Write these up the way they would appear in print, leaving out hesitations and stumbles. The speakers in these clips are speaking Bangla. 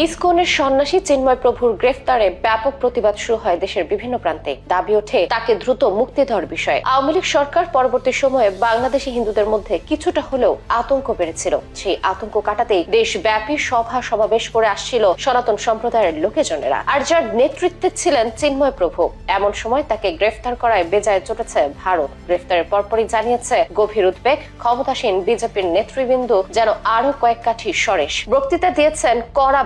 ইসকনের সন্ন্যাসী চিন্ময় প্রভুর গ্রেফতারে ব্যাপক প্রতিবাদ শুরু হয় দেশের বিভিন্ন প্রান্তে। দাবি ওঠে তাকে দ্রুত মুক্তি দেওয়ার বিষয়ে। আওয়ামী লীগ সরকার পরবর্তী সময়ে বাংলাদেশি হিন্দুদের মধ্যে কিছুটা হলেও আতঙ্ক বেড়েছিল। সেই আতঙ্ক কাটাতেই দেশব্যাপী সভা সমাবেশ করে আসছিল সনাতন সম্প্রদায়ের লোকেজনেরা। আর যার নেতৃত্বে ছিলেন চিন্ময় প্রভু, এমন সময় তাকে গ্রেফতার করায় বেজায় চটেছে ভারত। গ্রেফতারের পরপরই জানিয়েছে গভীর উদ্বেগ, ক্ষমতাসীন বিজেপির নেতৃবৃন্দ যেন আরো কয়েক কাঠি সরেস। বক্তৃতা দিয়েছেন কড়া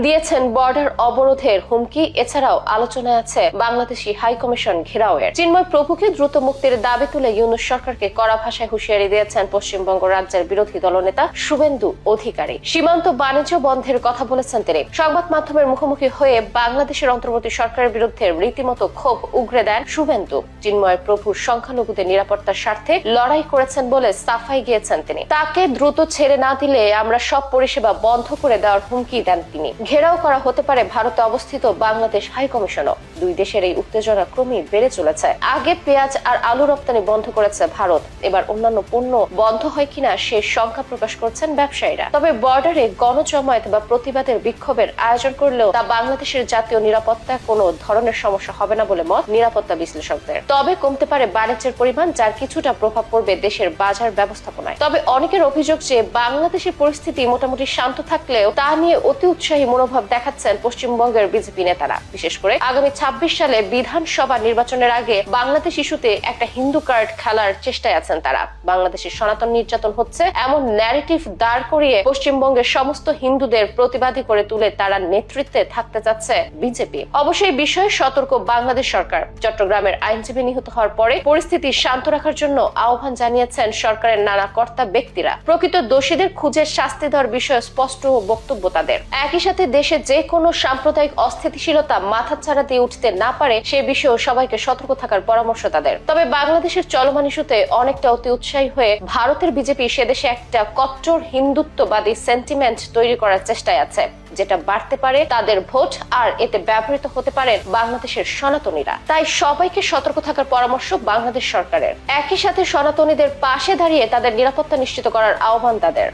দিয়েছেন বর্ডার অবরোধের হুমকি। এছাড়াও আলোচনায় আছে বাংলাদেশি হাই কমিশন ঘেরাওয়ের। চিন্ময় প্রভুকে দ্রুত মুক্তির দাবি তুলে ইউনূস সরকারকে কড়া ভাষায় হুঁশিয়ারি দিয়েছেন পশ্চিমবঙ্গ রাজ্যের বিরোধী দলনেতা শুভেন্দু অধিকারী। সীমান্ত বাণিজ্য বন্ধের কথা বলেছেন তিনি। সংবাদ মাধ্যমের মুখোমুখি হয়ে বাংলাদেশের অন্তর্বর্তী সরকারের বিরুদ্ধে রীতিমতো ক্ষোভ উগরে দেন শুভেন্দু। চিন্ময় প্রভুর সংখ্যালঘুদের নিরাপত্তার স্বার্থে লড়াই করেছেন বলে সাফাই গিয়েছেন তিনি। তাকে দ্রুত ছেড়ে না দিলে আমরা সব পরিষেবা বন্ধ করে দেওয়ার হুমকি দেন তিনি। ঘেরাও করা হতে পারে ভারতে অবস্থিত বাংলাদেশ হাই কমিশনও। দুই দেশের এই উত্তেজনা ক্রমেই বেড়ে চলেছে। আগে পেঁয়াজ আর আলু রপ্তানি বন্ধ করেছে ভারত, এবার অন্যান্য পণ্য বন্ধ হয় কিনা সে শঙ্কা প্রকাশ করছেন ব্যবসায়ীরা। তবে বর্ডারে গণজমায়েত বা প্রতিবাদের বিক্ষোভের আয়োজন করলেও তা বাংলাদেশের জাতীয় নিরাপত্তা কোনো ধরনের সমস্যা হবে না বলে মত নিরাপত্তা বিশ্লেষকদের। তবে কমতে পারে বাণিজ্যের পরিমাণ, যার কিছুটা প্রভাব পড়বে দেশের বাজার ব্যবস্থাপনায়। তবে অনেকের অভিযোগ যে বাংলাদেশের পরিস্থিতি মোটামুটি শান্ত থাকলেও তা নিয়ে অতি উৎসাহী মনোভাব দেখাচ্ছেন পশ্চিমবঙ্গের বিজেপি নেতারা। বিশেষ করে আগামী 26 সালে বিধানসভা নির্বাচনের আগে বাংলাদেশ ইস্যুতে একটা হিন্দু কার্ড খেলার চেষ্টায় আছেন তারা। বাংলাদেশের সনাতন নির্যাতন হচ্ছে এমন ন্যারেটিভ দাঁড় করিয়ে পশ্চিমবঙ্গের সমস্ত হিন্দুদের প্রতিবাদী করে তুলে তারা নেতৃত্বে থাকতে চাচ্ছে বিজেপি। অবশ্যই বিষয়ে সতর্ক বাংলাদেশ সরকার। চট্টগ্রামের আইনজীবী নিহত হওয়ার পরে পরিস্থিতি শান্ত রাখার জন্য আহ্বান জানিয়েছেন সরকারের নানা কর্তা ব্যক্তিরা। প্রকৃত দোষীদের খুঁজে শাস্তি দেওয়ার বিষয়ে স্পষ্ট বক্তব্য তাদের। একই সাথে দেশে যে কোনো সাম্প্রদায়িক অস্থিতিশীলতা মাথাচাড়া দিয়ে উঠতে না পারে সে বিষয়েও সবাইকে সতর্ক থাকার পরামর্শ তাদের। তবে বাংলাদেশের চলমান ইস্যুতে অনেকটা অতি উৎসাহী হয়ে ভারতের বিজেপি সেদেশে একটা কট্টর হিন্দুত্ববাদী সেন্টিমেন্ট তৈরি করার চেষ্টায় আছে, যেটা বাড়তে পারে তাদের ভোট, আর এতে ব্যবহৃত হতে পারেন বাংলাদেশের সনাতনীরা। তাই সবাইকে সতর্ক থাকার পরামর্শ বাংলাদেশ সরকারের। একই সাথে সনাতনীদের পাশে দাঁড়িয়ে তাদের নিরাপত্তা নিশ্চিত করার আহ্বান তাদের।